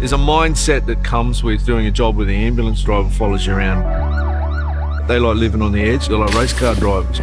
There's a mindset that comes with doing a job where the ambulance driver follows you around. They like living on the edge, they're like race car drivers.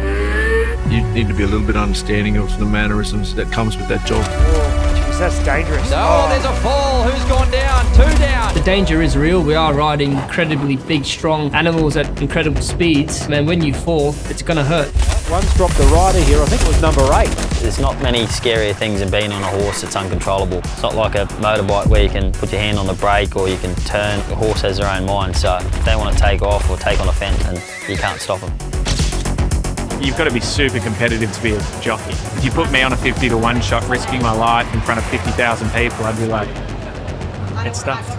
You need to be a little bit understanding of the mannerisms that comes with that job. Jeez, that's dangerous. Oh, there's a fall. Who's gone down? 2 down. The danger is real. We are riding incredibly big, strong animals at incredible speeds. And when you fall, it's going to hurt. One's dropped the rider here. I think it was number 8. There's not many scarier things than being on a horse that's uncontrollable. It's not like a motorbike where you can put your hand on the brake or you can turn. The horse has their own mind, so if they want to take off or take on a fence, and you can't stop them. You've got to be super competitive to be a jockey. If you put me on a 50-to-1 shot risking my life in front of 50,000 people, I'd be like, it's stuffed.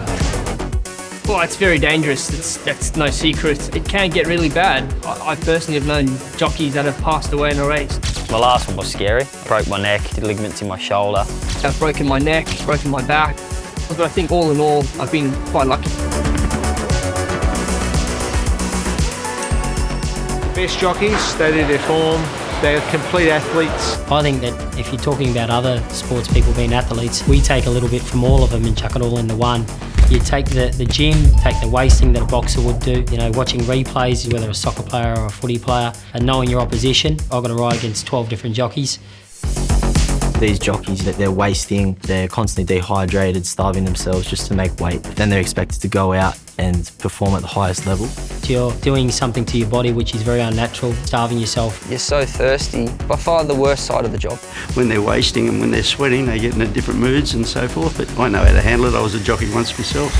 Well, it's very dangerous. That's no secret. It can get really bad. I personally have known jockeys that have passed away in a race. My last one was scary. Broke my neck, did ligaments in my shoulder. I've broken my neck, broken my back. But I think all in all, I've been quite lucky. Best jockeys, stay to their form. They're complete athletes. I think that if you're talking about other sports people being athletes, we take a little bit from all of them and chuck it all into one. You take the gym, take the wasting that a boxer would do, you know, watching replays, whether a soccer player or a footy player, and knowing your opposition. I've got to ride against 12 different jockeys. These jockeys that they're wasting, they're constantly dehydrated, starving themselves just to make weight. Then they're expected to go out and perform at the highest level. You're doing something to your body which is very unnatural, starving yourself. You're so thirsty. By far the worst side of the job. When they're wasting and when they're sweating, they get into different moods and so forth, but I know how to handle it. I was a jockey once myself.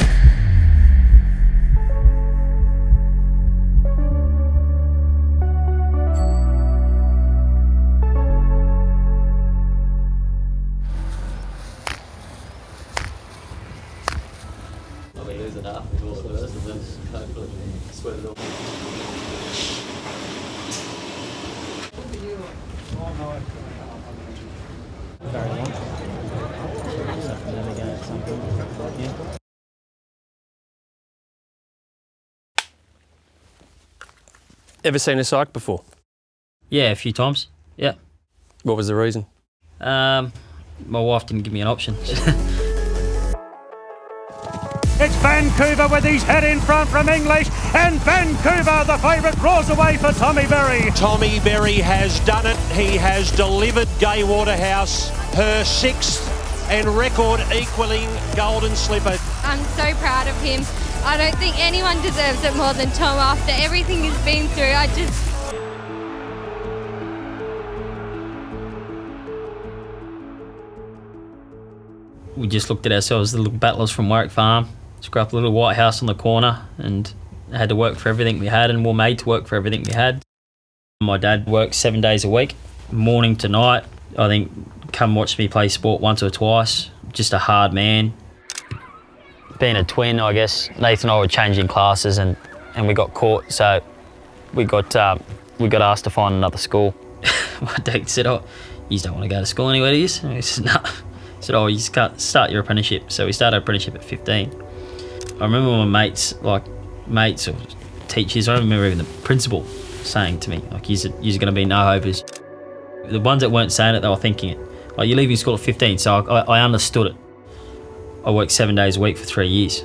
Ever seen a psych before? Yeah, a few times. Yeah. What was the reason? My wife didn't give me an option. It's Vancouver with his head in front from English, and Vancouver, the favourite, draws away for Tommy Berry. Tommy Berry has done it. He has delivered Gay Waterhouse her 6th and record equalling Golden Slipper. I'm so proud of him. I don't think anyone deserves it more than Tom after everything he's been through. We just looked at ourselves as little battlers from Warwick Farm. Just grew up a little white house on the corner and had to work for everything we had, and were made to work for everything we had. My dad worked 7 days a week, morning to night. I think come watch me play sport once or twice. Just a hard man. Being a twin, I guess, Nathan and I were changing classes and we got caught, so we got asked to find another school. My dad said, "Oh, you don't want to go to school anywhere, do you?" And I said, "No." He said, "Oh, you just can't start your apprenticeship." So we started apprenticeship at 15. I remember my mates or teachers, I remember even the principal saying to me, like, you're going to be no-hopers. The ones that weren't saying it, they were thinking it. Like, you're leaving school at 15, so I understood it. I worked 7 days a week for 3 years.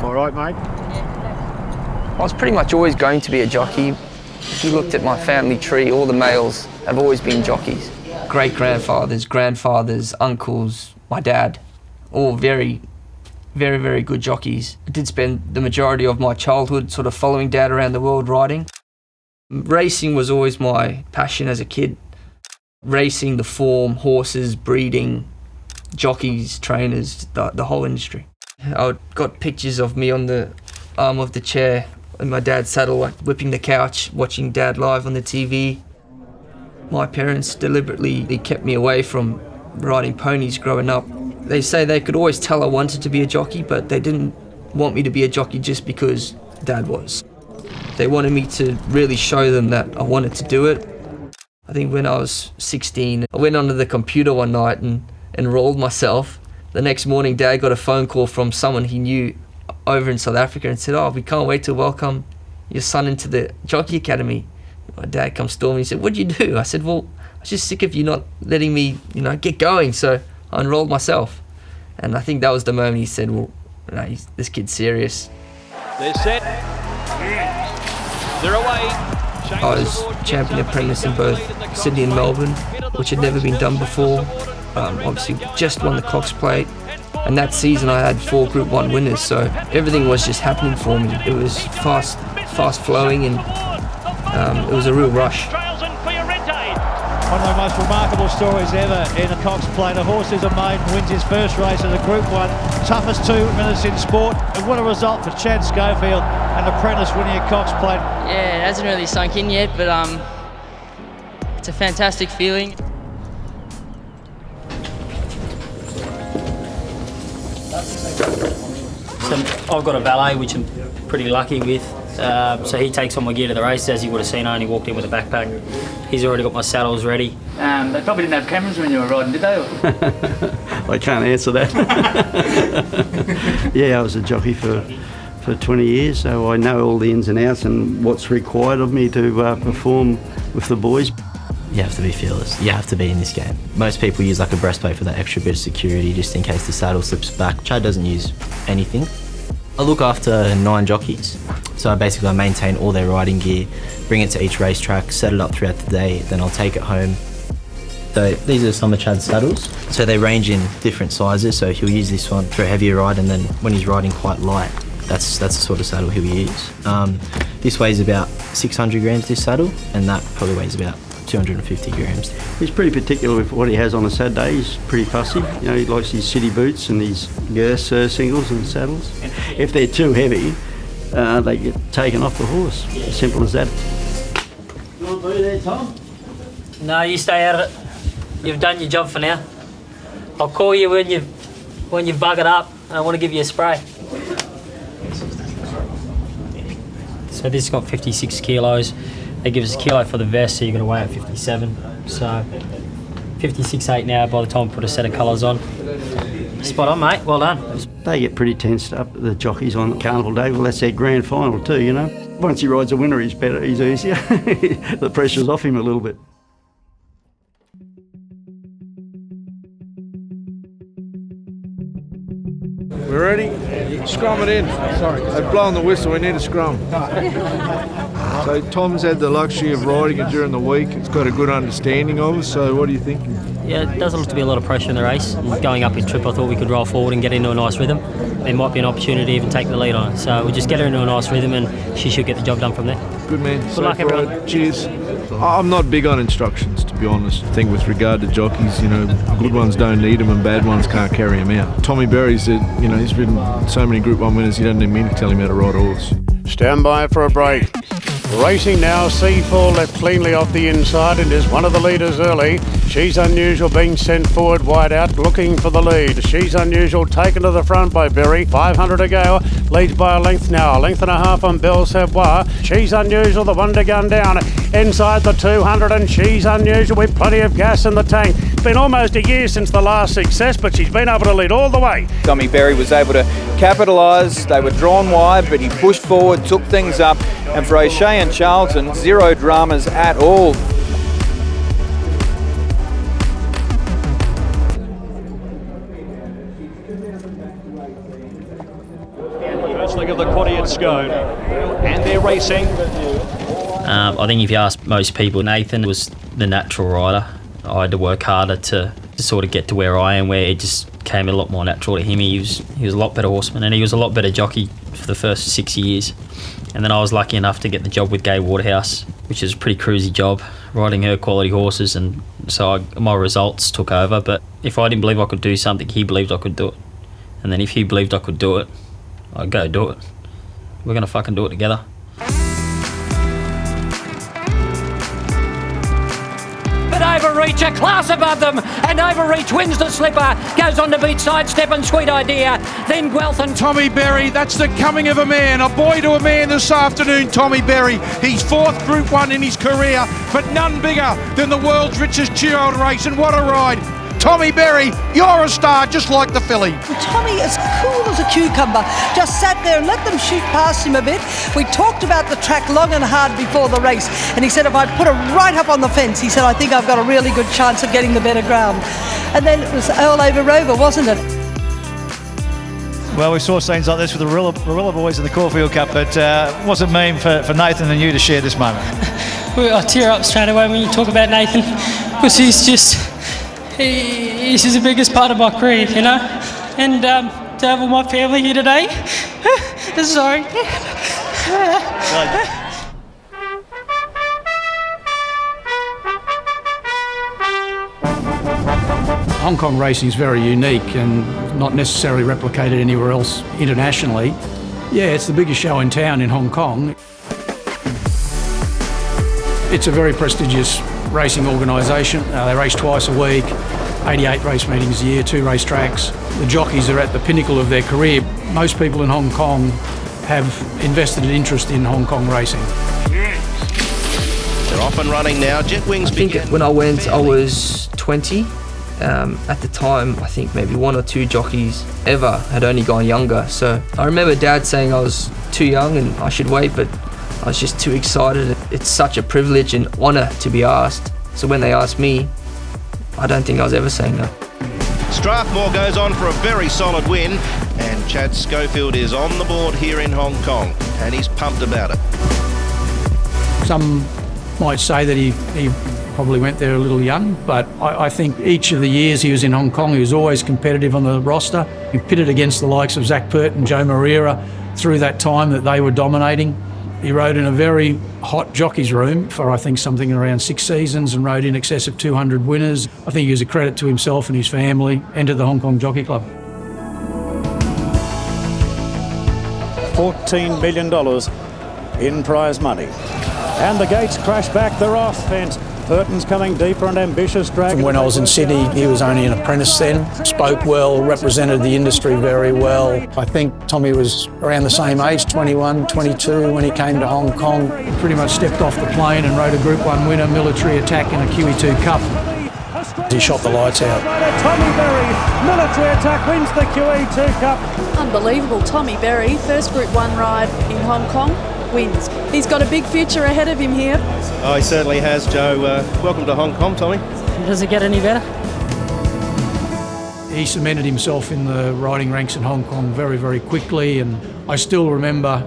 All right, mate? I was pretty much always going to be a jockey. If you looked at my family tree, all the males have always been jockeys. Great-grandfathers, grandfathers, uncles, my dad, all very, very, very good jockeys. I did spend the majority of my childhood sort of following Dad around the world riding. Racing was always my passion as a kid. Racing, the form, horses, breeding, jockeys, trainers, the whole industry. I got pictures of me on the arm of the chair in my dad's saddle, like whipping the couch, watching Dad live on the TV. My parents deliberately kept me away from riding ponies growing up. They say they could always tell I wanted to be a jockey, but they didn't want me to be a jockey just because Dad was. They wanted me to really show them that I wanted to do it. I think when I was 16, I went onto the computer one night and enrolled myself. The next morning, Dad got a phone call from someone he knew over in South Africa and said, "Oh, we can't wait to welcome your son into the Jockey Academy." My dad comes storming and he said, "What'd you do?" I said, "Well, was just sick of you not letting me, get going. So I enrolled myself. And I think that was the moment he said, well, this kid's serious. They're set. They're away. I was champion apprentice in both Sydney and Melbourne, which had never been done before. Obviously just won the Cox Plate. And that season I had 4 Group 1 winners, so everything was just happening for me. It was fast flowing, and it was a real rush. One of the most remarkable stories ever in a Cox Plate. A horse who's a maiden wins his first race as a Group 1. Toughest 2 minutes in sport. And what a result for Chad Schofield, an apprentice winning a Cox Plate. Yeah, it hasn't really sunk in yet, but it's a fantastic feeling. So I've got a valet, which I'm pretty lucky with. So he takes all my gear to the race. As you would have seen, I only walked in with a backpack. He's already got my saddles ready. They probably didn't have cameras when you were riding, did they? I can't answer that. Yeah, I was a jockey for 20 years, so I know all the ins and outs and what's required of me to perform with the boys. You have to be fearless. You have to be in this game. Most people use like a breastplate for that extra bit of security just in case the saddle slips back. Chad doesn't use anything. I look after 9 jockeys. So I maintain all their riding gear, bring it to each racetrack, set it up throughout the day, then I'll take it home. So these are some of Chad's saddles. So they range in different sizes, so he'll use this one for a heavier ride, and then when he's riding quite light, that's the sort of saddle he'll use. This weighs about 600 grams, this saddle, and that probably weighs about 250 grams. He's pretty particular with what he has on a Saturday. He's pretty fussy. He likes his city boots and his girth singles and saddles. If they're too heavy, they get taken off the horse. As simple as that. You want to do there, Tom? No, you stay out of it. You've done your job for now. I'll call you when you've buggered up, and I want to give you a spray. So this has got 56 kilos. They give us a kilo for the vest, so you're going to weigh at 57. So 56.8 now by the time I put a set of colours on. Spot on, mate. Well done. They get pretty tensed up, the jockeys on Carnival Day. Well, that's their grand final too, Once he rides a winner, he's better, he's easier. The pressure's off him a little bit. We're ready? Scrum it in. Sorry. They've blown the whistle, we need a scrum. So Tom's had the luxury of riding it during the week. It's got a good understanding of it, so what are you thinking? Yeah, it doesn't look to be a lot of pressure in the race. Going up in trip, I thought we could roll forward and get into a nice rhythm. There might be an opportunity to even take the lead on it. So we'll just get her into a nice rhythm and she should get the job done from there. Good man. Good luck, everyone. Cheers. I'm not big on instructions, to be honest. I think with regard to jockeys, good ones don't need them and bad ones can't carry them out. Tommy Berry's, he's ridden so many Group 1 winners, you don't need me to tell him how to ride a horse. Stand by for a break. Racing now, C4 left cleanly off the inside and is one of the leaders early. She's Unusual being sent forward wide out, looking for the lead. She's Unusual taken to the front by Berry. 500 to go, leads by a length now. A length and a half on Belle Savoie. She's Unusual, the one to gun down inside the 200, and She's Unusual with plenty of gas in the tank. It's been almost a year since the last success, but she's been able to lead all the way. Tommy Berry was able to capitalise. They were drawn wide, but he pushed forward, took things up, and for O'Shea and Charlton, zero dramas at all. First leg of the quaddie at Scone, and they're racing. I think if you ask most people, Nathan was the natural rider. I had to work harder to sort of get to where I am, where it just came a lot more natural to him. He was a lot better horseman, and he was a lot better jockey for the first 6 years. And then I was lucky enough to get the job with Gay Waterhouse, which is a pretty cruisy job, riding her quality horses, and so my results took over. But if I didn't believe I could do something, he believed I could do it. And then if he believed I could do it, I'd go do it. We're going to fucking do it together. Overreach, a class above them, and Overreach wins the slipper, goes on to beat Sidestep and Sweet Idea, then Guelph and Tommy Berry. That's the coming of a man, a boy to a man this afternoon. Tommy Berry, his 4th Group 1 in his career, but none bigger than the world's richest 2-year-old race, and what a ride. Tommy Berry, you're a star just like the filly. Tommy is cool as a cucumber, just sat there and let them shoot past him a bit. We talked about the track long and hard before the race, and he said if I put it right up on the fence, he said I think I've got a really good chance of getting the better ground. And then it was all over Rover, wasn't it? Well, we saw scenes like this with the Rilla boys in the Caulfield Cup, but it wasn't mean for Nathan and you to share this moment. I tear up straight away when you talk about Nathan, because he's just the biggest part of my career, you know. And to have all my family here today, sorry. Hong Kong racing is very unique and not necessarily replicated anywhere else internationally. Yeah, it's the biggest show in town in Hong Kong. It's a very prestigious racing organisation. They race twice a week, 88 race meetings a year, 2 racetracks. The jockeys are at the pinnacle of their career. Most people in Hong Kong have invested an interest in Hong Kong racing. They're off and running now. Jet Wings begin. When I went, I was 20. At the time, I think maybe 1 or 2 jockeys ever had only gone younger. So I remember Dad saying I was too young and I should wait, but I was just too excited. It's such a privilege and honour to be asked. So when they asked me, I don't think I was ever saying no. Strathmore goes on for a very solid win, and Chad Schofield is on the board here in Hong Kong, and he's pumped about it. Some might say that he probably went there a little young, but I think each of the years he was in Hong Kong, he was always competitive on the roster. He pitted against the likes of Zach Pert and Joe Moreira through that time that they were dominating. He rode in a very hot jockey's room for I think something around 6 seasons and rode in excess of 200 winners. I think he was a credit to himself and his family, entered the Hong Kong Jockey Club. $14 million in prize money. And the gates crash back, they're off, and Burton's coming deeper and ambitious. Dragon. When I was in Sydney, he was only an apprentice then, spoke well, represented the industry very well. I think Tommy was around the same age, 21, 22, when he came to Hong Kong. He pretty much stepped off the plane and rode a Group 1 winner, Military Attack in a QE2 Cup. He shot the lights out. Tommy Berry, Military Attack wins the QE2 Cup. Unbelievable, Tommy Berry, first Group 1 ride in Hong Kong, wins. He's got a big future ahead of him here. Oh, he certainly has, Joe. Welcome to Hong Kong, Tommy. Does it get any better? He cemented himself in the riding ranks in Hong Kong very, very quickly, and I still remember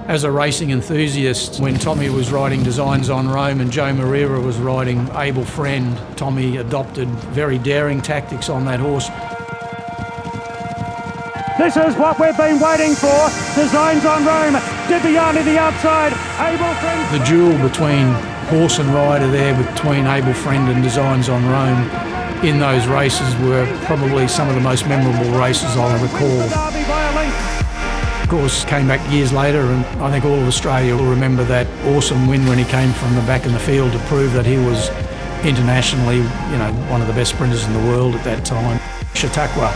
as a racing enthusiast when Tommy was riding Designs on Rome and Joe Moreira was riding Able Friend. Tommy adopted very daring tactics on that horse. This is what we've been waiting for. Designs on Rome. Dibiani the outside. Able Friend. The duel between horse and rider there, between Able Friend and Designs on Rome in those races were probably some of the most memorable races I recall. Of course, came back years later, and I think all of Australia will remember that awesome win when he came from the back in the field to prove that he was internationally, you know, one of the best sprinters in the world at that time. Chautauqua.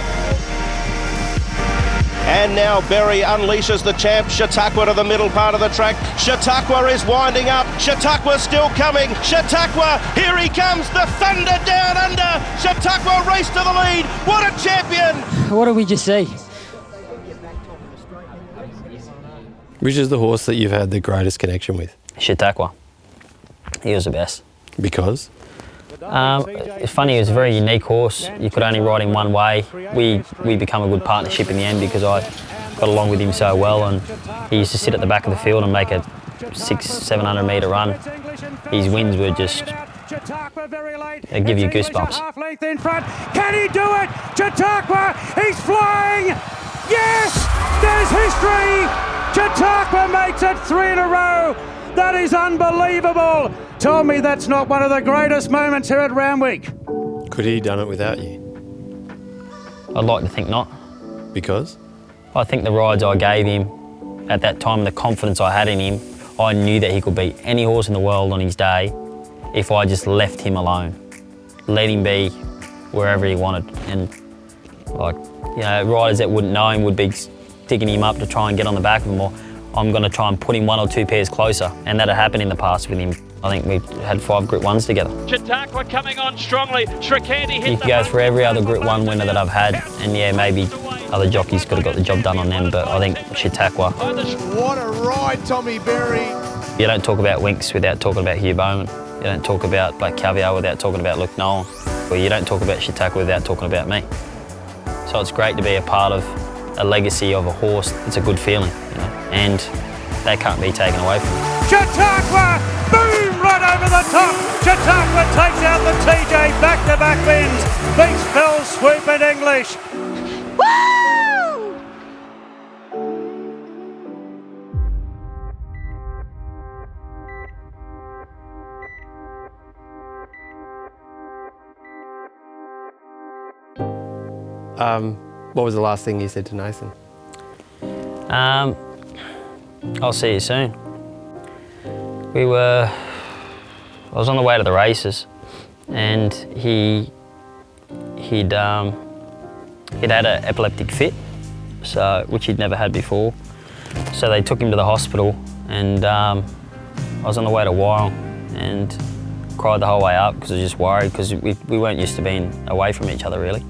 And now Berry unleashes the champ. Chautauqua to the middle part of the track. Chautauqua is winding up. Chautauqua still coming. Chautauqua, here he comes. The thunder down under. Chautauqua race to the lead. What a champion! What did we just see? Which is the horse that you've had the greatest connection with? Chautauqua. He was the best. Because? It's funny, it was a very unique horse. You could only ride him one way. We become a good partnership in the end because I got along with him so well, and he used to sit at the back of the field and make a 600-700 metre run. His wins were just, they give you goosebumps. Half length in front. Can he do it? Chautauqua, he's flying! Yes! There's history! Chautauqua makes it 3 in a row! That is unbelievable! Tell me that's not one of the greatest moments here at Randwick. Could he have done it without you? I'd like to think not. Because? I think the rides I gave him at that time, the confidence I had in him, I knew that he could beat any horse in the world on his day if I just left him alone. Let him be wherever he wanted. And like, you know, riders that wouldn't know him would be sticking him up to try and get on the back of him, or I'm going to try and put him 1 or 2 pairs closer, and that had happened in the past with him. I think we had 5 Group 1s together. Chautauqua coming on strongly. Shrikanti hit You could go through every other Group 1 winner that I've had, and yeah, maybe other jockeys could have got the job done on them, but I think Chautauqua. What a ride, Tommy Berry. You don't talk about Winks without talking about Hugh Bowman. You don't talk about Black Caviar without talking about Luke Nolan. Or you don't talk about Chautauqua without talking about me. So it's great to be a part of a legacy of a horse. It's a good feeling, you know, and that can't be taken away from me. Chautauqua, boom, right over the top. Chautauqua takes out the TJ, back-to-back wins. Beats Bell, Swoop and English. What was the last thing you said to Nathan? I'll see you soon. I was on the way to the races, and he'd had an epileptic fit, which he'd never had before. So they took him to the hospital, and I was on the way to Wyong and cried the whole way up because I was just worried because we weren't used to being away from each other really.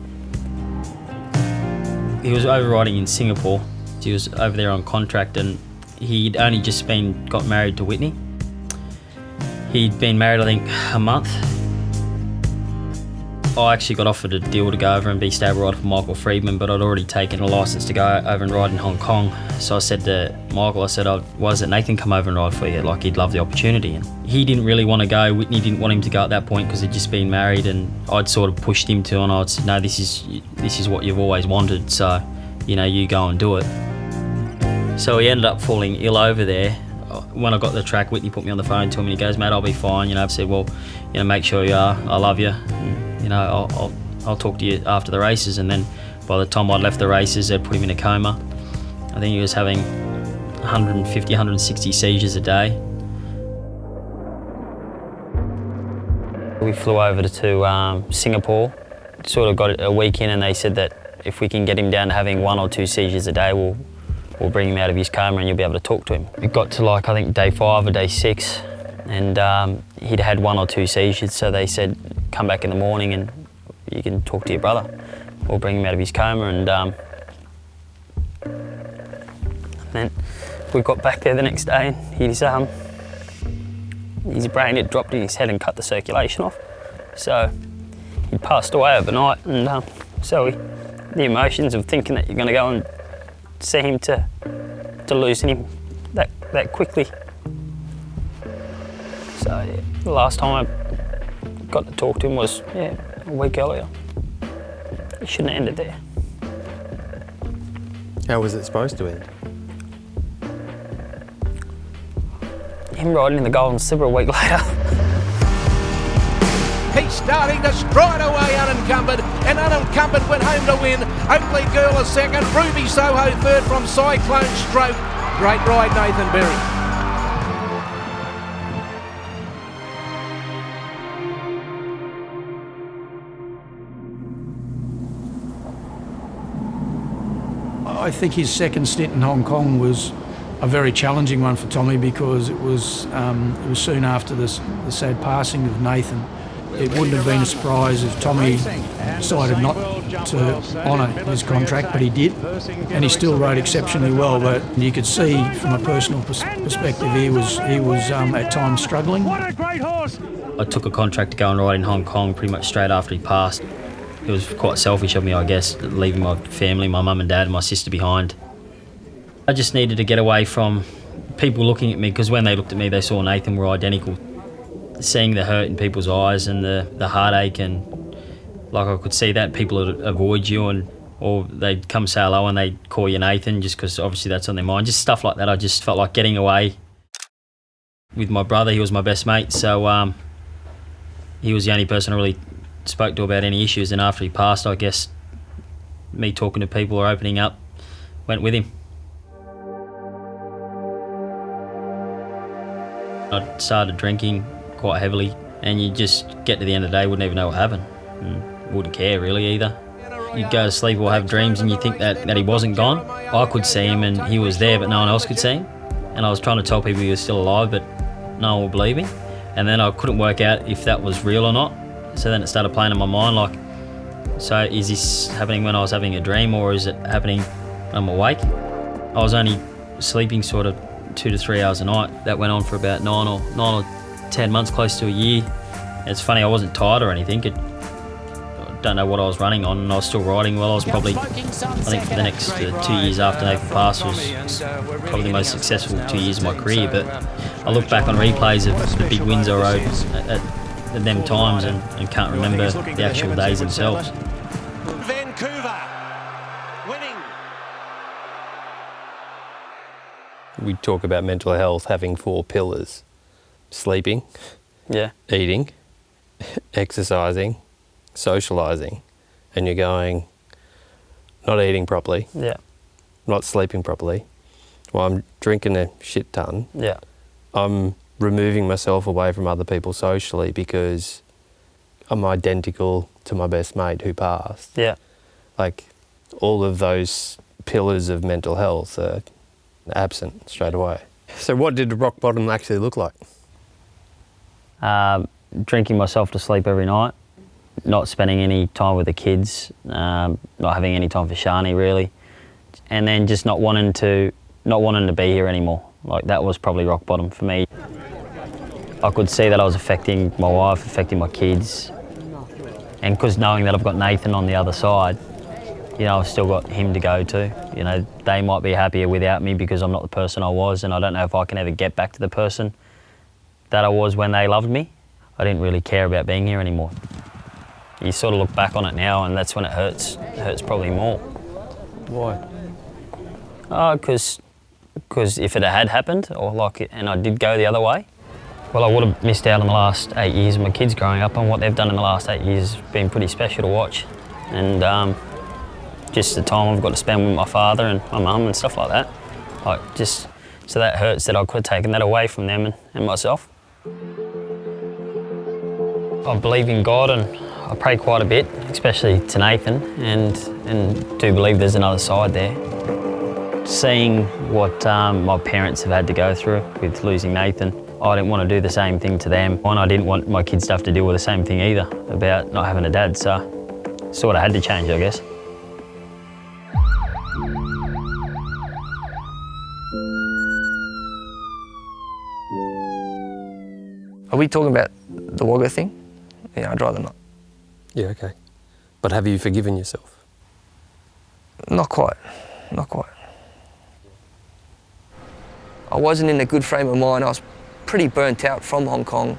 He was over riding in Singapore. He was over there on contract, and he'd only just got married to Whitney. He'd been married, I think, a month. I actually got offered a deal to go over and be stable rider for Michael Friedman, but I'd already taken a licence to go over and ride in Hong Kong. So I said to Michael, why doesn't Nathan come over and ride for you? Like, he'd love the opportunity. And he didn't really want to go. Whitney didn't want him to go at that point because he'd just been married, and I'd sort of pushed him to, and I'd said, no, this is what you've always wanted, so, you know, you go and do it. So he ended up falling ill over there. When I got to the track, Whitney put me on the phone to him, and he goes, mate, I'll be fine. You know, I said, well, you know, make sure you are. I love you. And, you know, I'll talk to you after the races. And then by the time I'd left the races, they'd put him in a coma. I think he was having 150, 160 seizures a day. We flew over to Singapore, sort of got a week in, and they said that if we can get him down to having 1 or 2 seizures a day, we'll bring him out of his coma and you'll be able to talk to him. It got to like, I think, day 5 or day 6, and he'd had 1 or 2 seizures, so they said, come back in the morning and you can talk to your brother. We'll bring him out of his coma, and then we got back there the next day, and his brain had dropped in his head and cut the circulation off. So he'd passed away overnight, and so the emotions of thinking that you're going to go and see him to losing him that quickly. So yeah, the last time I got to talk to him was a week earlier. It shouldn't have ended there. How was it supposed to end? Him riding in the Golden Slipper a week later. He's starting to stride away unencumbered, and unencumbered went home to win. Oakley Girl a second, Ruby Soho third from Cyclone Stroke. Great ride, Nathan Berry. I think his second stint in Hong Kong was a very challenging one for Tommy because it was soon after the sad passing of Nathan. It wouldn't have been a surprise if Tommy decided not to honour his contract, but he did, and he still rode exceptionally well. But you could see from a personal perspective, he was at times struggling. What a great horse! I took a contract to go and ride in Hong Kong pretty much straight after he passed. It was quite selfish of me, I guess, leaving my family, my mum and dad and my sister behind. I just needed to get away from people looking at me, because when they looked at me, they saw Nathan were identical. Seeing the hurt in people's eyes and the heartache, and like I could see that people would avoid you, or they'd come say hello and they'd call you Nathan just because obviously that's on their mind. Just stuff like that. I just felt like getting away. With my brother, he was my best mate, so he was the only person I really spoke to about any issues, and after he passed, I guess me talking to people or opening up went with him. I started drinking quite heavily, and you just get to the end of the day, wouldn't even know what happened, and wouldn't care really either. You'd go to sleep or have dreams and you think that he wasn't gone. I could see him and he was there, but no one else could see him, and I was trying to tell people he was still alive, but no one would believe me. And then I couldn't work out if that was real or not. So then it started playing in my mind, like, so is this happening when I was having a dream, or is it happening when I'm awake? I was only sleeping sort of 2 to 3 hours a night. That went on for about 9 or 10 months, close to a year. It's funny, I wasn't tired or anything. I don't know what I was running on, and I was still riding well. I was probably, I think for the next 2 years after Nathan passed was probably the most successful 2 years of my career. But I look back on replays of the big wins I rode at them times and can't remember the actual days themselves. Vancouver winning. We talk about mental health having 4 pillars: sleeping, eating, exercising, socialising, and you're going, not eating properly, not sleeping properly, well, I'm drinking a shit ton, I'm removing myself away from other people socially because I'm identical to my best mate who passed. Like, all of those pillars of mental health are absent straight away. So what did rock bottom actually look like? Drinking myself to sleep every night, not spending any time with the kids, not having any time for Shani really, and then just not wanting to be here anymore. Like, that was probably rock bottom for me. I could see that I was affecting my wife, affecting my kids, and because knowing that I've got Nathan on the other side, you know, I've still got him to go to. You know, they might be happier without me because I'm not the person I was, and I don't know if I can ever get back to the person that I was when they loved me. I didn't really care about being here anymore. You sort of look back on it now, and that's when it hurts. It hurts probably more. Why? Because if it had happened, and I did go the other way, well, I would have missed out on the last 8 years of my kids growing up, and what they've done in the last 8 years has been pretty special to watch. And just the time I've got to spend with my father and my mum and stuff like that. So that hurts that I could have taken that away from them and myself. I believe in God and I pray quite a bit, especially to Nathan, and do believe there's another side there. Seeing what my parents have had to go through with losing Nathan, I didn't want to do the same thing to them, and I didn't want my kids to have to deal with the same thing either, about not having a dad, so sort of had to change, I guess. Are we talking about the Wagga thing? Yeah, I'd rather not. Yeah, okay. But have you forgiven yourself? Not quite, not quite. I wasn't in a good frame of mind. I was pretty burnt out from Hong Kong.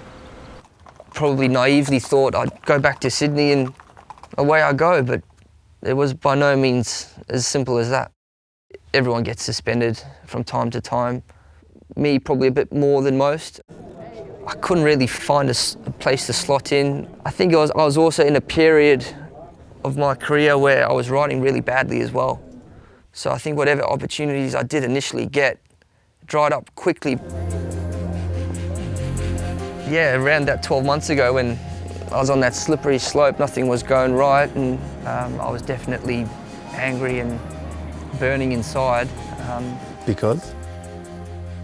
Probably naively thought I'd go back to Sydney and away I go, but it was by no means as simple as that. Everyone gets suspended from time to time. Me, probably a bit more than most. I couldn't really find a place to slot in. I think I was also in a period of my career where I was riding really badly as well. So I think whatever opportunities I did initially get dried up quickly. Yeah, around that 12 months ago when I was on that slippery slope, nothing was going right, and I was definitely angry and burning inside. Because?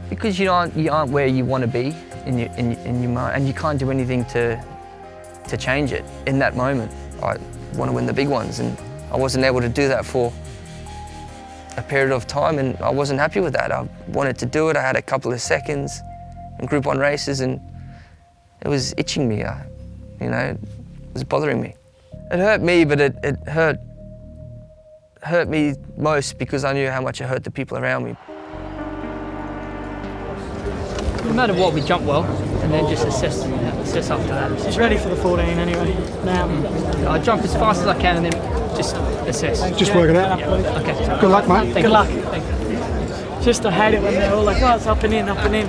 Because you aren't where you want to be in your mind, and you can't do anything to change it in that moment. I want to win the big ones, and I wasn't able to do that for a period of time, and I wasn't happy with that. I wanted to do it. I had a couple of seconds in Group 1 races, and it was itching me. It was bothering me. It hurt me, but it hurt me most because I knew how much it hurt the people around me. No matter what, we jump well, and then just assess after that. He's ready for the 14 anyway. Now I jump as fast as I can, and then just assess. Just work it out. Yeah. Okay. Good luck, mate. Thank Good you. luck. Thank you. Just I hate it when they're all like, oh, it's up and in, up and in.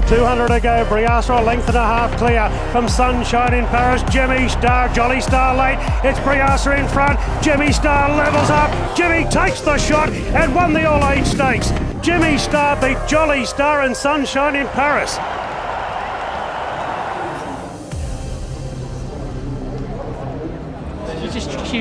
200 to go. Briasser a length and a half clear from Sunshine in Paris. Jimmy Star, Jolly Star late. It's Briasser in front. Jimmy Star levels up. Jimmy takes the shot and won the All Age Stakes. Jimmy Star beat Jolly Star and Sunshine in Paris.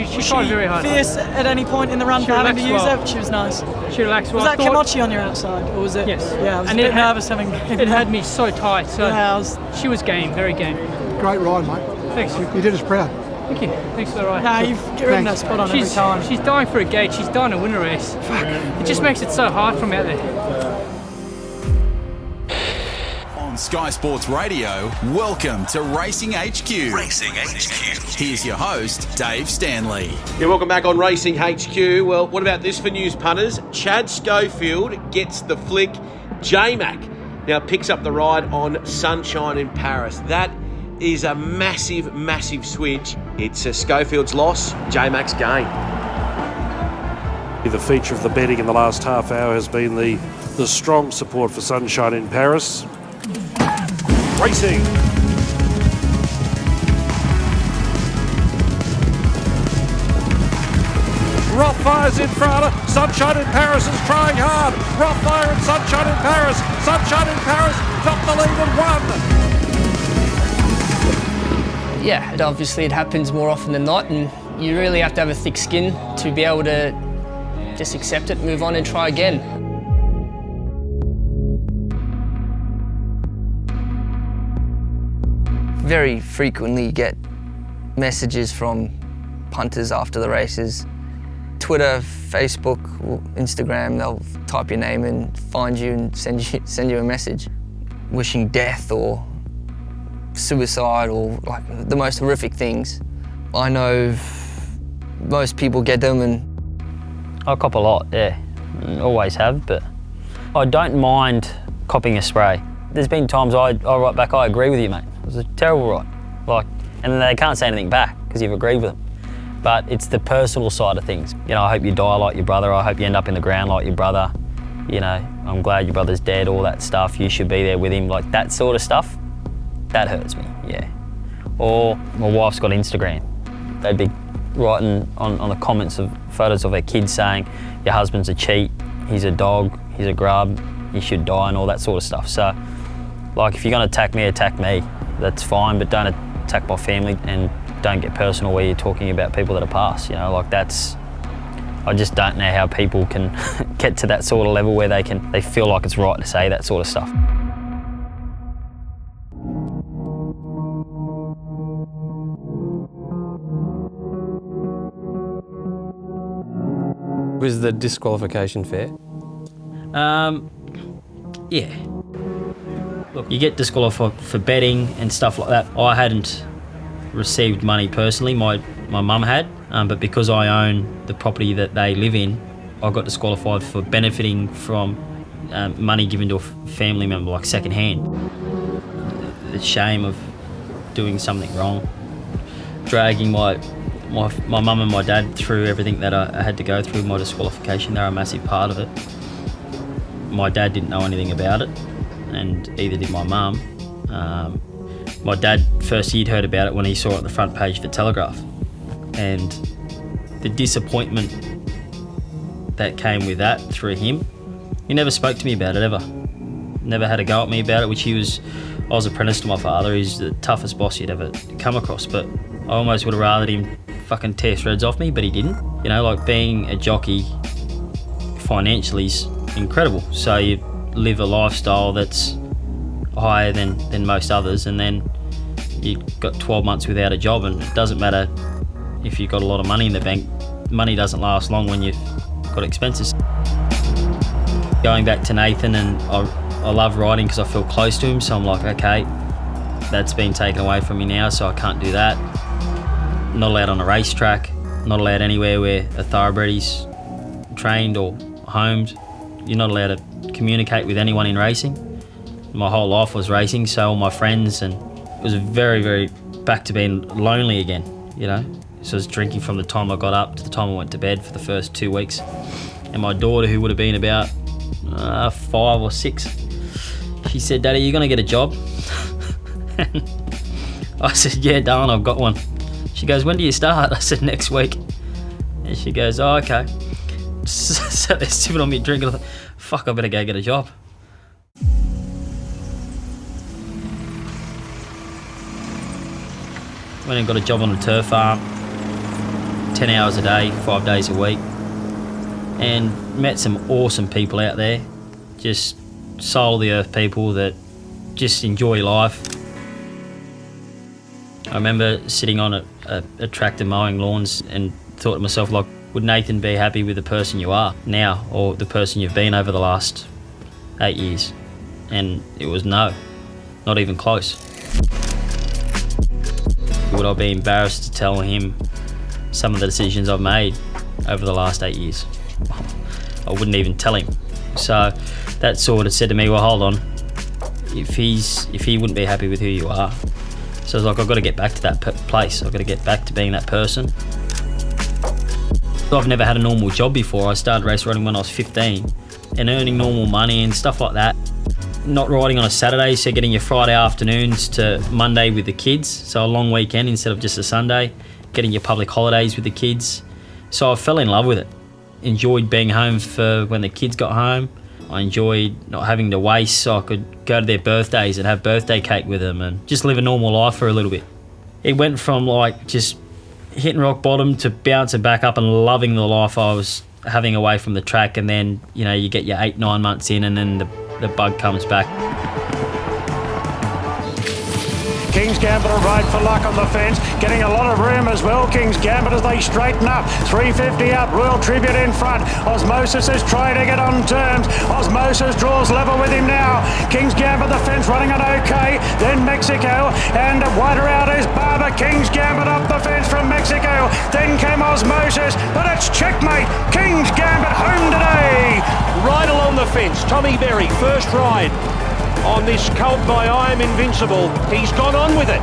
She Was tried very hard. Fierce at any point in the run She for having to relaxed use well. it? She was nice. She relaxed well. Was I that thought- Kamachi on your outside, or was it? Yes. Yeah, I was And a bit it had- nervous having. It had me so tight. So Yeah, she was game, very game. Great ride, mate. Thanks. You did us proud. Thank you. Thanks for the ride. No, you've ridden her spot on every she's, time. She's dying for a gate. She's dying to win a race. Fuck. It just makes it so hard from out there. On Sky Sports Radio, welcome to Racing HQ. Racing HQ. Here's your host, Dave Stanley. Yeah, welcome back on Racing HQ. Well, what about this for news punters? Chad Schofield gets the flick. J-Mac now picks up the ride on Sunshine in Paris. That is a massive, massive switch. It's Schofield's loss, J-Mac's gain. The feature of the betting in the last half hour has been the strong support for Sunshine in Paris. Racing. Rothfire's in front. Sunshine in Paris is trying hard. Rothfire and Sunshine in Paris. Sunshine in Paris got the lead and won. Yeah, it happens more often than not, and you really have to have a thick skin to be able to just accept it, move on and try again. Very frequently get messages from punters after the races. Twitter, Facebook, Instagram, they'll type your name and find you and send you a message wishing death or suicide or like the most horrific things. I know most people get them, and I cop a lot, yeah. Always have, but I don't mind copping a spray. There's been times I write back, I agree with you, mate. It was a terrible ride. And then they can't say anything back because you've agreed with them. But it's the personal side of things. You know, I hope you die like your brother. I hope you end up in the ground like your brother. You know, I'm glad your brother's dead, all that stuff. You should be there with him, like that sort of stuff. That hurts me, yeah. Or my wife's got Instagram. They'd be writing on the comments of photos of their kids saying, your husband's a cheat, he's a dog, he's a grub, he should die and all that sort of stuff. So, like, if you're gonna attack me, that's fine, but don't attack my family and don't get personal where you're talking about people that are past, you know, like that's, I just don't know how people can get to that sort of level where they feel like it's right to say that sort of stuff. Was the disqualification fair? Yeah. Look, you get disqualified for betting and stuff like that. I hadn't received money personally, my mum had, but because I own the property that they live in, I got disqualified for benefiting from money given to a family member, like second hand. The shame of doing something wrong, dragging my mum and my dad through everything that I had to go through, my disqualification, they're a massive part of it. My dad didn't know anything about it, and either did my mum. My dad, first he'd heard about it when he saw it on the front page of the Telegraph, and the disappointment that came with that through him, he never spoke to me about it ever. Never had a go at me about it, which I was apprenticed to my father. He's the toughest boss you'd ever come across, but I almost would have rathered him fucking tear shreds off me, but he didn't. You know, like being a jockey financially is incredible. So you live a lifestyle that's higher than most others, and then you got 12 months without a job, and it doesn't matter if you've got a lot of money in the bank. Money doesn't last long when you've got expenses. Going back to Nathan, and I love riding because I feel close to him, so I'm like, okay, that's been taken away from me now, so I can't do that. Not allowed on a racetrack, not allowed anywhere where a thoroughbred is trained or homed. You're not allowed to communicate with anyone in racing. My whole life was racing, so all my friends, and it was very, very back to being lonely again, you know. So I was drinking from the time I got up to the time I went to bed for the first 2 weeks. And my daughter, who would have been about 5 or 6, she said, "Daddy, you're gonna get a job?" I said, "Yeah, darling, I've got one." She goes, "When do you start?" I said, "Next week." And she goes, "Oh, okay." So they're sipping on me drinking. I thought, fuck, I better go get a job. Went and got a job on a turf farm. 10 hours a day, 5 days a week, and met some awesome people out there, just soul of the earth people that just enjoy life. I remember sitting on a tractor mowing lawns and thought to myself, like, would Nathan be happy with the person you are now or the person you've been over the last 8 years? And it was no, not even close. Would I be embarrassed to tell him some of the decisions I've made over the last 8 years? I wouldn't even tell him. So that sort of said to me, well, hold on, if he wouldn't be happy with who you are. So I was like, I've got to get back to that place. I've got to get back to being that person. I've never had a normal job before. I started race riding when I was 15 and earning normal money and stuff like that. Not riding on a Saturday, so getting your Friday afternoons to Monday with the kids, so a long weekend instead of just a Sunday, getting your public holidays with the kids. So I fell in love with it. Enjoyed being home for when the kids got home. I enjoyed not having to waste, so I could go to their birthdays and have birthday cake with them and just live a normal life for a little bit. It went from like just hitting rock bottom to bouncing back up and loving the life I was having away from the track, and then, you know, you get your 8-9 months in and then the bug comes back. King's Gambit a ride for luck on the fence, getting a lot of room as well. King's Gambit as they straighten up, 350 up, Royal Tribute in front. Osmosis is trying to get on terms. Osmosis draws level with him now. King's Gambit the fence running on okay, then Mexico, and wider out is Barber. King's Gambit up the fence from Mexico, then came Osmosis, but it's checkmate. King's Gambit home today. Right along the fence, Tommy Berry, first ride on this colt by I Am Invincible. He's gone on with it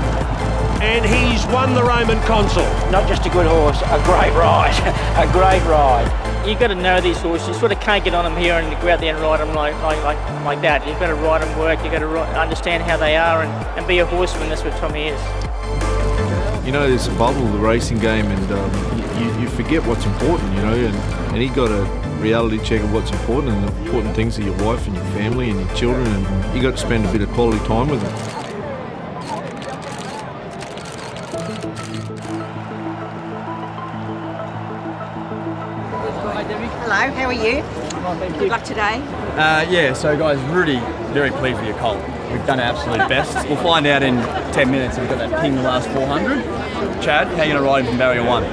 and he's won the Roman Consul. Not just a good horse, a great ride. A great ride. You've got to know these horses. You sort of can't get on them here and go out there and ride them like that. You've got to ride them work, you've got to understand how they are and be a horseman. That's what Tommy is. You know, there's a bubble, the racing game, and you forget what's important, you know, and he got a reality check of what's important, and the important things are your wife and your family and your children, and you got to spend a bit of quality time with them. Hello, how are you? Good luck today. Yeah, so guys, really very pleased with your colt. We've done our absolute best. We'll find out in 10 minutes if we've got that ping the last 400. Chad, how are you going to ride him from barrier 1?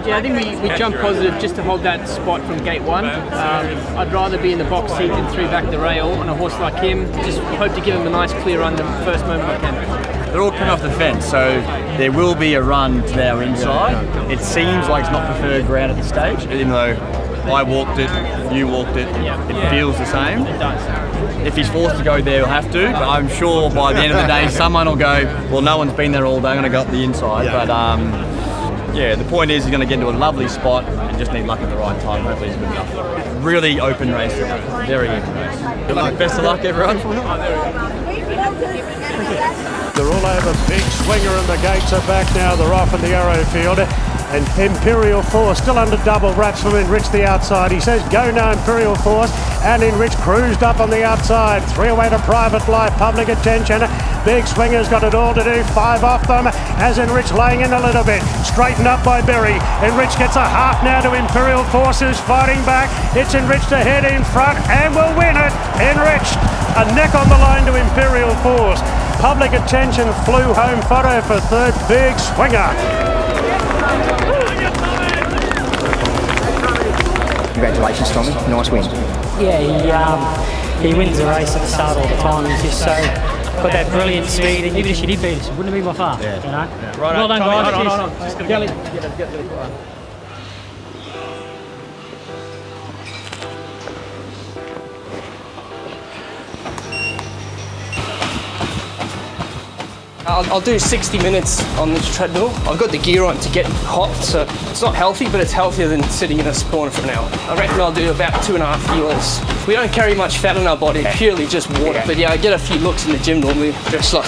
Yeah, I think we jumped positive just to hold that spot from gate 1. I'd rather be in the box seat than through back the rail on a horse like him. Just hope to give him a nice clear run the first moment I can. They're all coming off the fence, so there will be a run to our inside. It seems like it's not preferred ground at this stage, even though I walked it, you walked it, it feels the same. It does. If he's forced to go there, he'll have to, but I'm sure by the end of the day, someone will go, well, no one's been there all day, I'm going to go up the inside. But yeah, the point is he's going to get into a lovely spot and just need luck at the right time. Hopefully he's good enough. Really open race, very open race. Good luck. Best of luck, everyone. They're all over. Big Swinger and the gates are back now. They're off in the arrow field. And Imperial Force still under double wraps from Enrich the outside. He says go now Imperial Force, and Enrich cruised up on the outside. 3 away to Private Life, Public Attention. Big Swinger's got it all to do, 5 off them as Enrich laying in a little bit. Straightened up by Berry. Enrich gets a half now to Imperial Force, who's fighting back. It's Enrich to head in front and will win it. Enrich, a neck on the line to Imperial Force. Public Attention flew home photo for third. Big Swinger. Congratulations, Tommy. Nice win. Yeah, he wins the race at the start all the time. He's just so got that brilliant speed, and even if she did beat us, it wouldn't have been by far. Yeah. You know. Yeah. Right, well done, guys. Hold on. Just gonna Kelly. get I'll do 60 minutes on this treadmill. I've got the gear on to get hot, so it's not healthy, but it's healthier than sitting in a corner for an hour. I reckon I'll do about 2.5 kilos. We don't carry much fat in our body, purely just water. But yeah, I get a few looks in the gym normally, just like.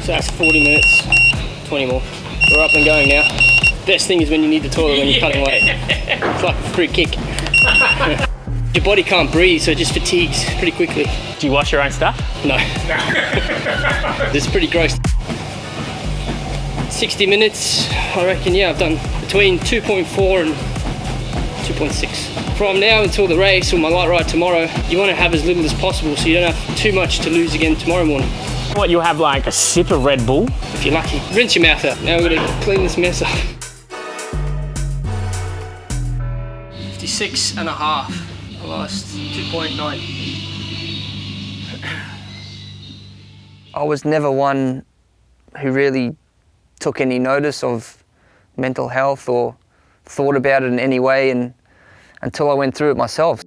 So that's 40 minutes, 20 more. We're up and going now. Best thing is when you need the toilet when you're cutting weight. It's like a free kick. Your body can't breathe, so it just fatigues pretty quickly. Do you wash your own stuff? No. This is pretty gross. 60 minutes, I reckon, yeah, I've done between 2.4 and 2.6. From now until the race or my light ride tomorrow, you want to have as little as possible so you don't have too much to lose again tomorrow morning. What, you'll have like a sip of Red Bull? If you're lucky. Rinse your mouth out. Now we're going to clean this mess up. 56 and a half. I lost 2.9. I was never one who really took any notice of mental health or thought about it in any way until I went through it myself.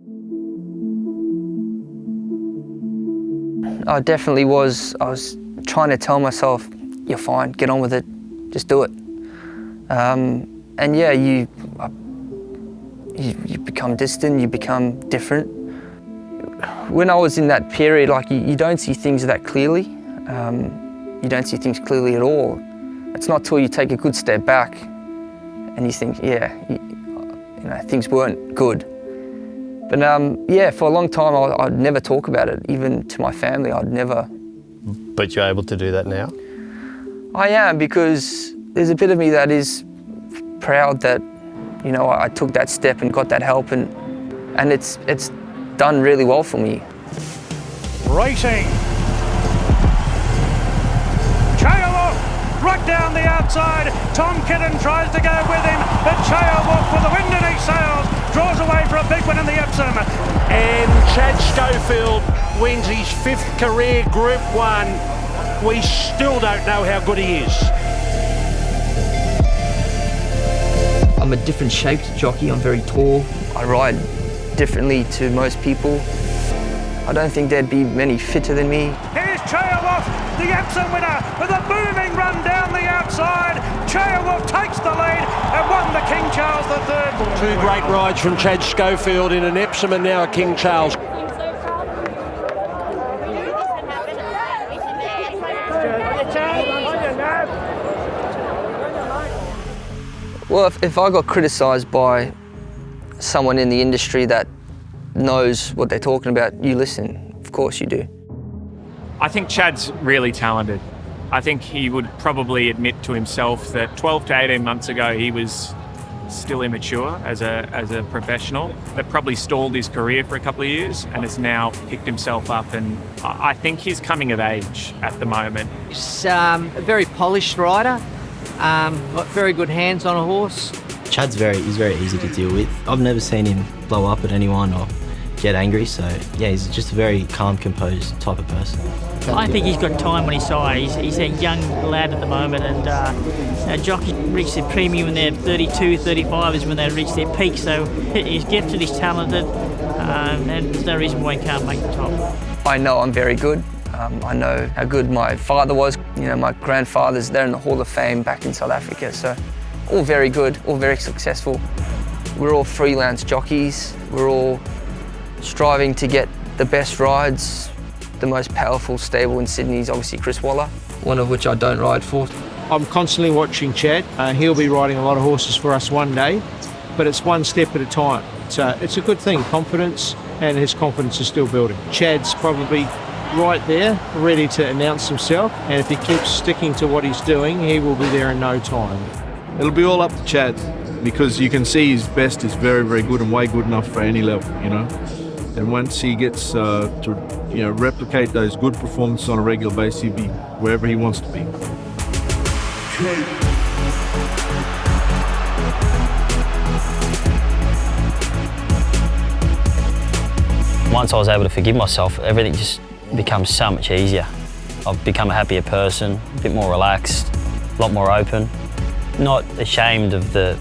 I definitely was. I was trying to tell myself, you're fine, get on with it, just do it. And yeah, you become distant, you become different. When I was in that period, like you don't see things that clearly. You don't see things clearly at all. It's not till you take a good step back and you think, yeah, you know, things weren't good. But yeah, for a long time I'd never talk about it, even to my family, I'd never. But you're able to do that now? I am, because there's a bit of me that is proud that, you know, I took that step and got that help, and it's done really well for me. Racing. Right down the outside, Tom Kidden tries to go with him, but Chao Wolf with the wind in his sails draws away for a big win in the Epsom. And Chad Schofield wins his 5th career Group 1. We still don't know how good he is. I'm a different shaped jockey, I'm very tall. I ride differently to most people. I don't think there'd be many fitter than me. Here's Chao Wolf, the Epsom winner, with a booming run down the outside. Chao Wolf takes the lead and won the King Charles III. 2 great rides from Chad Schofield in an Epsom and now a King Charles. Well, if I got criticised by someone in the industry that knows what they're talking about, you listen. Of course you do. I think Chad's really talented. I think he would probably admit to himself that 12 to 18 months ago he was still immature as a professional. That probably stalled his career for a couple of years and has now picked himself up, and I think he's coming of age at the moment. He's a very polished rider, got very good hands on a horse. Chad's he's very easy to deal with. I've never seen him blow up at anyone or get angry, so yeah, he's just a very calm, composed type of person. I think he's got time on his side. He's a young lad at the moment, and jockeys reach their premium when they're 32, 35 is when they reach their peak, so he's gifted, he's talented, and there's no reason why he can't make the top. I know I'm very good. I know how good my father was. You know, my grandfather's there in the Hall of Fame back in South Africa, so all very good, all very successful. We're all freelance jockeys. We're all striving to get the best rides. The most powerful stable in Sydney is obviously Chris Waller, one of which I don't ride for. I'm constantly watching Chad. He'll be riding a lot of horses for us one day, but it's one step at a time. So it's a good thing, confidence, and his confidence is still building. Chad's probably right there, ready to announce himself, and if he keeps sticking to what he's doing, he will be there in no time. It'll be all up to Chad, because you can see his best is very, very good and way good enough for any level, you know. And once he gets to, you know, replicate those good performances on a regular basis, he'll be wherever he wants to be. Once I was able to forgive myself, everything just becomes so much easier. I've become a happier person, a bit more relaxed, a lot more open, not ashamed of the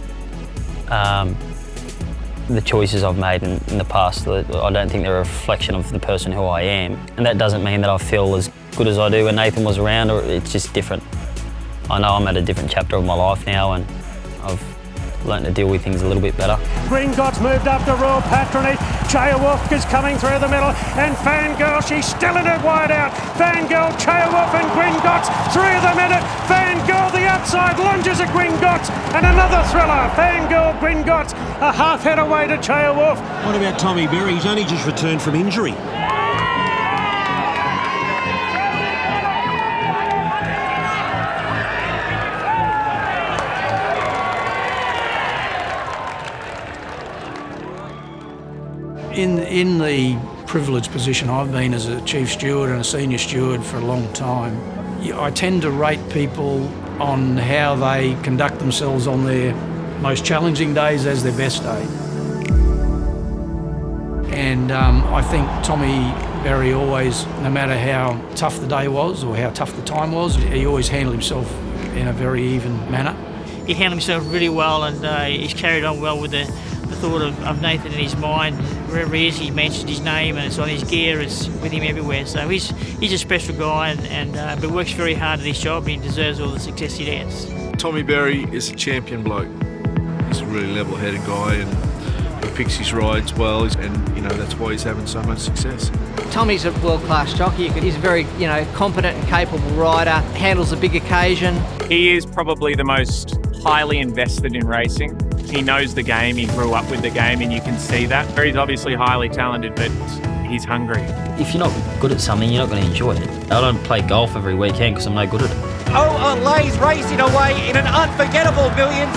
choices I've made in the past. I don't think they're a reflection of the person who I am. And that doesn't mean that I feel as good as I do when Nathan was around, or it's just different. I know I'm at a different chapter of my life now, and I've learned to deal with things a little bit better. Gringotts moved up to Royal Patronage. Chao Wolf is coming through the middle, and Fangirl, she's still in it wide out. Fangirl, Chao Wolf and Gringotts through the minute. Fangirl, the outside, lunges at Gringotts, and another thriller. Fangirl, Gringotts, a half head away to Chao Wolf. What about Tommy Berry? He's only just returned from injury. In the privileged position I've been as a chief steward and a senior steward for a long time, I tend to rate people on how they conduct themselves on their most challenging days as their best day. And I think Tommy Berry always, no matter how tough the day was or how tough the time was, he always handled himself in a very even manner. He handled himself really well, and he's carried on well with the thought of Nathan in his mind. Wherever he is, he mentions his name, and it's on his gear, it's with him everywhere. So he's a special guy, but works very hard at his job, and he deserves all the success he gets. Tommy Berry is a champion bloke. He's a really level-headed guy, and he picks his rides well, and that's why he's having so much success. Tommy's a world-class jockey. He's a very, competent and capable rider, handles a big occasion. He is probably the most highly invested in racing. He knows the game, he grew up with the game, and you can see that. He's obviously highly talented, but he's hungry. If you're not good at something, you're not going to enjoy it. I don't play golf every weekend because I'm no good at it. Oh, Lay's racing away in an unforgettable millions.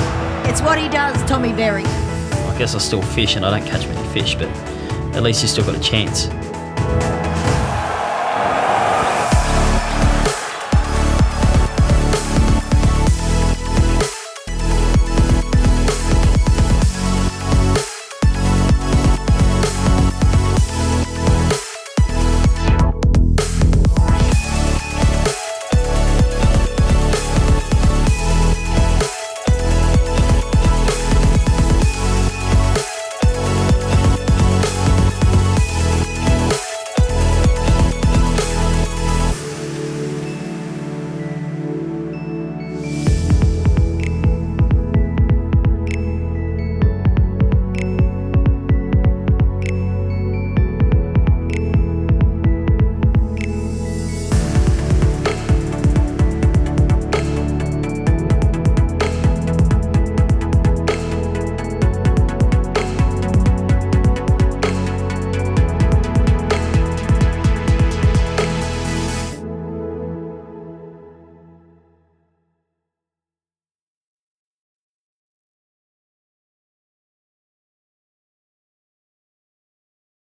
It's what he does, Tommy Berry. I guess I still fish and I don't catch many fish, but at least you still got a chance.